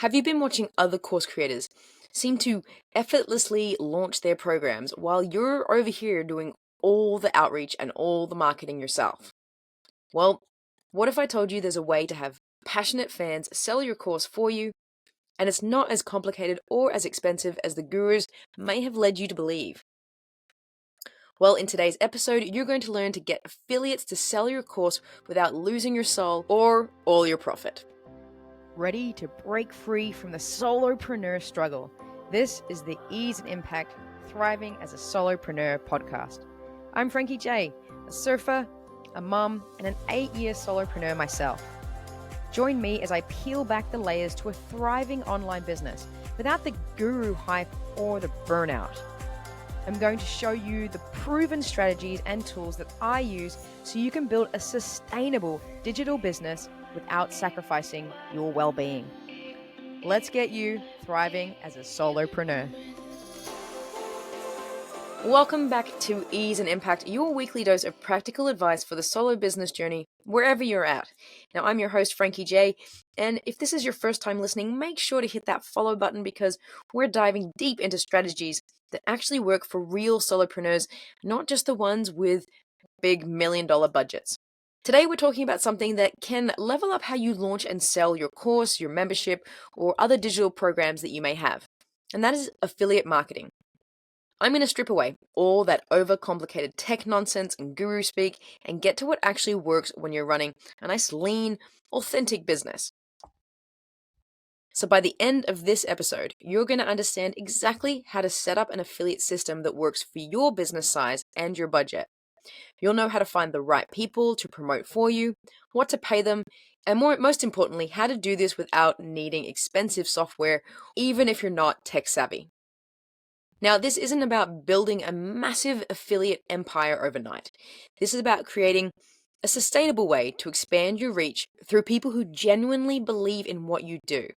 Have you been watching other course creators seem to effortlessly launch their programs while you're over here doing all the outreach and all the marketing yourself? Well, what if I told you there's a way to have passionate fans sell your course for you, and it's not as complicated or as expensive as the gurus may have led you to believe? Well, in today's episode, you're going to learn to get affiliates to sell your course without losing your soul or all your profit. Ready to break free from the solopreneur struggle? This is the Ease and Impact Thriving as a Solopreneur podcast. I'm Frankie J, a surfer, a mum, and an 8-year solopreneur myself. Join me as I peel back the layers to a thriving online business without the guru hype or the burnout. I'm going to show you the proven strategies and tools that I use so you can build a sustainable digital business without sacrificing your well-being. Let's get you thriving as a solopreneur. Welcome back to Ease and Impact, your weekly dose of practical advice for the solo business journey, wherever you're at. Now, I'm your host, Frankie J, and if this is your first time listening, make sure to hit that follow button because we're diving deep into strategies that actually work for real solopreneurs, not just the ones with big $1 million budgets. Today, we're talking about something that can level up how you launch and sell your course, your membership, or other digital programs that you may have, and that is affiliate marketing. I'm going to strip away all that overcomplicated tech nonsense and guru speak and get to what actually works when you're running a nice, lean, authentic business. So by the end of this episode, you're going to understand exactly how to set up an affiliate system that works for your business size and your budget. You'll know how to find the right people to promote for you, what to pay them, and most importantly, how to do this without needing expensive software, even if you're not tech savvy. Now, this isn't about building a massive affiliate empire overnight. This is about creating a sustainable way to expand your reach through people who genuinely believe in what you do.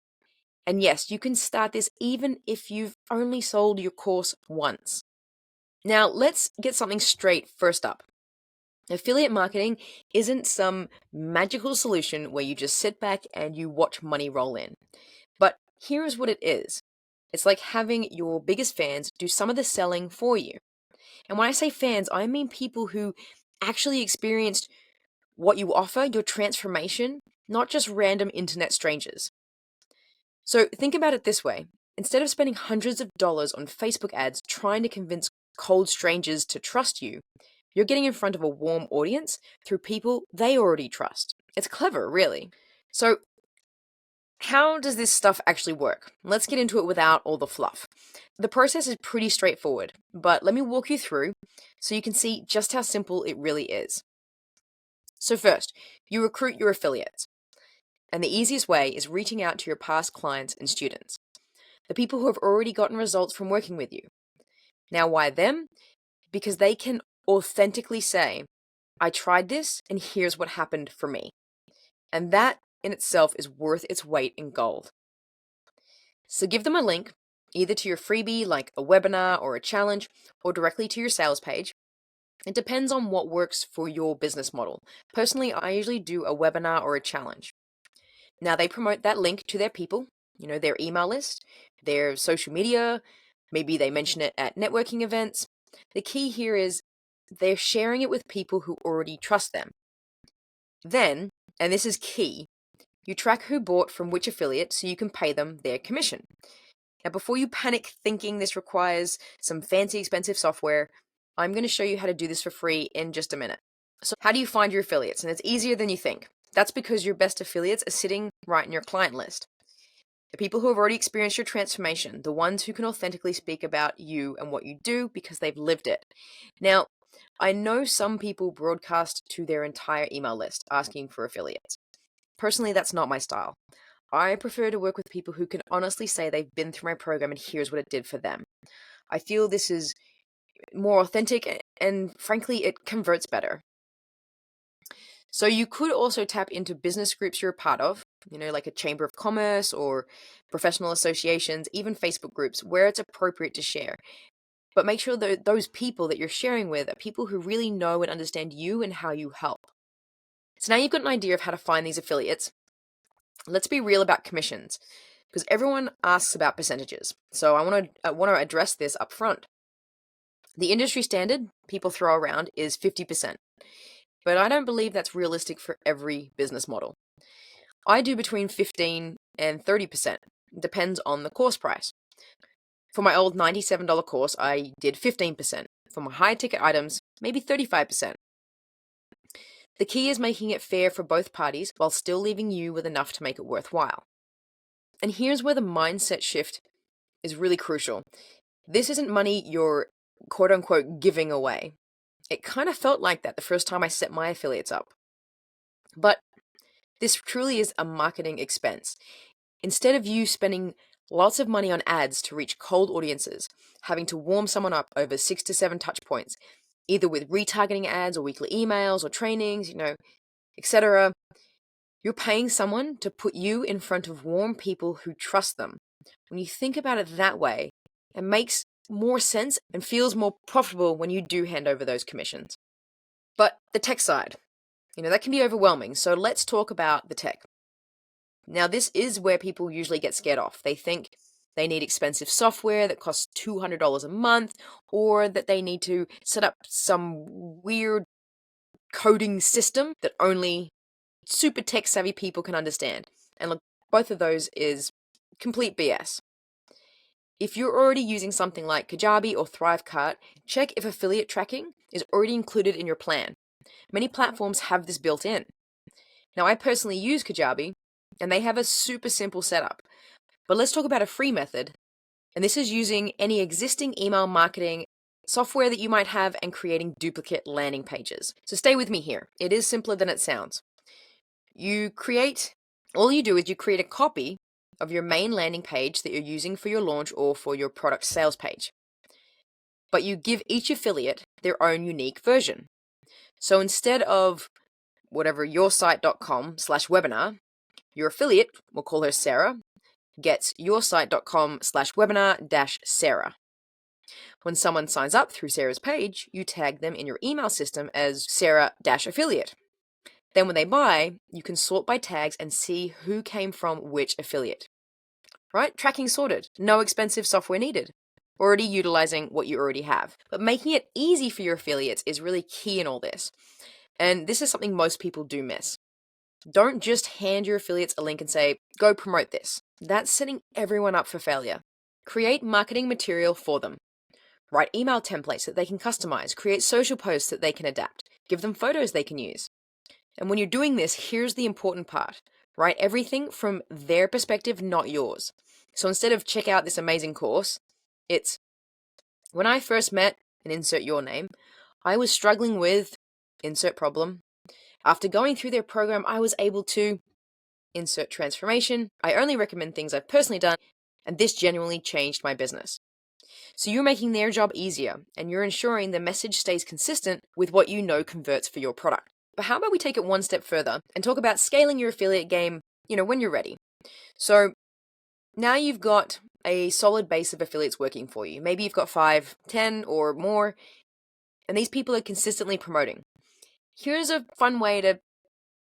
And yes, you can start this even if you've only sold your course once. Now, let's get something straight first up. Affiliate marketing isn't some magical solution where you just sit back and you watch money roll in. But here's what it is. It's like having your biggest fans do some of the selling for you. And when I say fans, I mean people who actually experienced what you offer, your transformation, not just random internet strangers. So think about it this way. Instead of spending hundreds of dollars on Facebook ads trying to convince cold strangers to trust you, you're getting in front of a warm audience through people they already trust. It's clever, really. So how does this stuff actually work? Let's get into it without all the fluff. The process is pretty straightforward, but let me walk you through so you can see just how simple it really is. So first, you recruit your affiliates. And the easiest way is reaching out to your past clients and students, the people who have already gotten results from working with you. Now, why them? Because they can authentically say, I tried this and here's what happened for me. And that in itself is worth its weight in gold. So give them a link, either to your freebie like a webinar or a challenge, or directly to your sales page. It depends on what works for your business model. Personally, I usually do a webinar or a challenge. Now they promote that link to their people, their email list, their social media, maybe they mention it at networking events. The key here is they're sharing it with people who already trust them. Then, and this is key, you track who bought from which affiliate so you can pay them their commission. Now, before you panic thinking this requires some fancy expensive software, I'm going to show you how to do this for free in just a minute. So how do you find your affiliates? And it's easier than you think. That's because your best affiliates are sitting right in your client list. The people who have already experienced your transformation, the ones who can authentically speak about you and what you do because they've lived it. Now, I know some people broadcast to their entire email list asking for affiliates. Personally, that's not my style. I prefer to work with people who can honestly say they've been through my program and here's what it did for them. I feel this is more authentic and frankly, it converts better. So you could also tap into business groups you're a part of, like a chamber of commerce or professional associations, even Facebook groups where it's appropriate to share. But make sure that those people that you're sharing with are people who really know and understand you and how you help. So now you've got an idea of how to find these affiliates. Let's be real about commissions. because everyone asks about percentages. So I want to address this up front. The industry standard people throw around is 50%, but I don't believe that's realistic for every business model. I do between 15 and 30%. It depends on the course price. For my old $97 course, I did 15%. For my high ticket items, maybe 35%. The key is making it fair for both parties while still leaving you with enough to make it worthwhile. And here's where the mindset shift is really crucial. This isn't money you're quote unquote giving away. It kind of felt like that the first time I set my affiliates up. But this truly is a marketing expense. Instead of you spending lots of money on ads to reach cold audiences, having to warm someone up over 6 to 7 touch points, either with retargeting ads or weekly emails or trainings, etc., you're paying someone to put you in front of warm people who trust them. When you think about it that way, it makes more sense and feels more profitable when you do hand over those commissions. But the tech side, that can be overwhelming. So let's talk about the tech. Now, this is where people usually get scared off. They think they need expensive software that costs $200 a month, or that they need to set up some weird coding system that only super tech savvy people can understand. And look, both of those is complete BS. If you're already using something like Kajabi or Thrivecart, check if affiliate tracking is already included in your plan. Many platforms have this built in. Now, I personally use Kajabi, and they have a super simple setup. But let's talk about a free method. And this is using any existing email marketing software that you might have and creating duplicate landing pages. So stay with me here. It is simpler than it sounds. All you do is you create a copy of your main landing page that you're using for your launch or for your product sales page. But you give each affiliate their own unique version. So instead of whatever yoursite.com/webinar, your affiliate, we'll call her Sarah, gets yoursite.com/webinar-Sarah. When someone signs up through Sarah's page, you tag them in your email system as Sarah-affiliate. Then when they buy, you can sort by tags and see who came from which affiliate. Right? Tracking sorted. No expensive software needed. Already utilizing what you already have. But making it easy for your affiliates is really key in all this. And this is something most people do miss. Don't just hand your affiliates a link and say, go promote this. That's setting everyone up for failure. Create marketing material for them. Write email templates that they can customize. Create social posts that they can adapt. Give them photos they can use. And when you're doing this, here's the important part. Write everything from their perspective, not yours. So instead of check out this amazing course, it's when I first met, and insert your name, I was struggling with insert problem. After going through their program, I was able to insert transformation. I only recommend things I've personally done, and this genuinely changed my business. So you're making their job easier, and you're ensuring the message stays consistent with what you know converts for your product. But how about we take it one step further and talk about scaling your affiliate game, when you're ready. So now you've got a solid base of affiliates working for you. Maybe you've got 5, 10 or more, and these people are consistently promoting. Here's a fun way to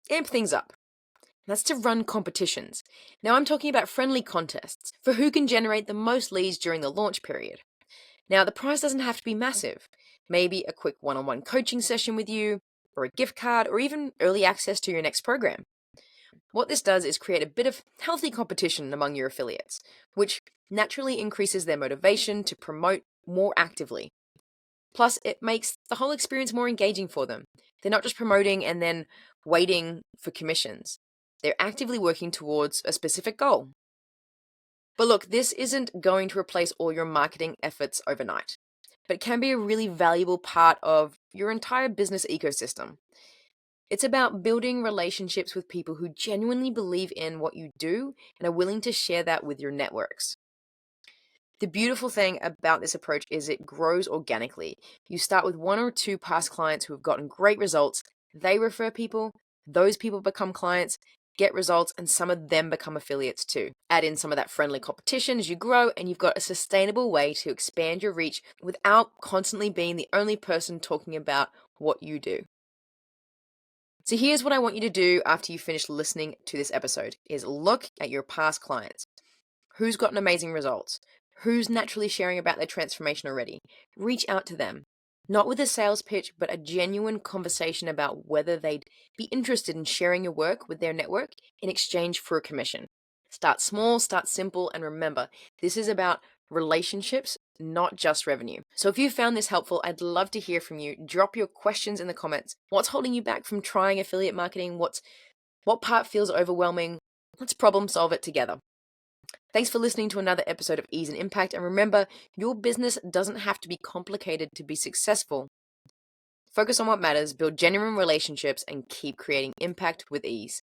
amp things up. That's to run competitions. Now I'm talking about friendly contests for who can generate the most leads during the launch period. Now the prize doesn't have to be massive. Maybe a quick one-on-one coaching session with you, or a gift card, or even early access to your next program. What this does is create a bit of healthy competition among your affiliates, which naturally increases their motivation to promote more actively. Plus, it makes the whole experience more engaging for them. They're not just promoting and then waiting for commissions. They're actively working towards a specific goal. But look, this isn't going to replace all your marketing efforts overnight, but it can be a really valuable part of your entire business ecosystem. It's about building relationships with people who genuinely believe in what you do and are willing to share that with your networks. The beautiful thing about this approach is it grows organically. You start with 1 or 2 past clients who have gotten great results. They refer people, those people become clients, get results, and some of them become affiliates too. Add in some of that friendly competition as you grow, and you've got a sustainable way to expand your reach without constantly being the only person talking about what you do. So here's what I want you to do after you finish listening to this episode, is look at your past clients. Who's gotten amazing results? Who's naturally sharing about their transformation already? Reach out to them. Not with a sales pitch, but a genuine conversation about whether they'd be interested in sharing your work with their network in exchange for a commission. Start small, start simple, and remember, this is about relationships, not just revenue. So if you found this helpful, I'd love to hear from you. Drop your questions in the comments. What's holding you back from trying affiliate marketing? What part feels overwhelming? Let's problem solve it together. Thanks for listening to another episode of Ease and Impact. And remember, your business doesn't have to be complicated to be successful. Focus on what matters, build genuine relationships, and keep creating impact with ease.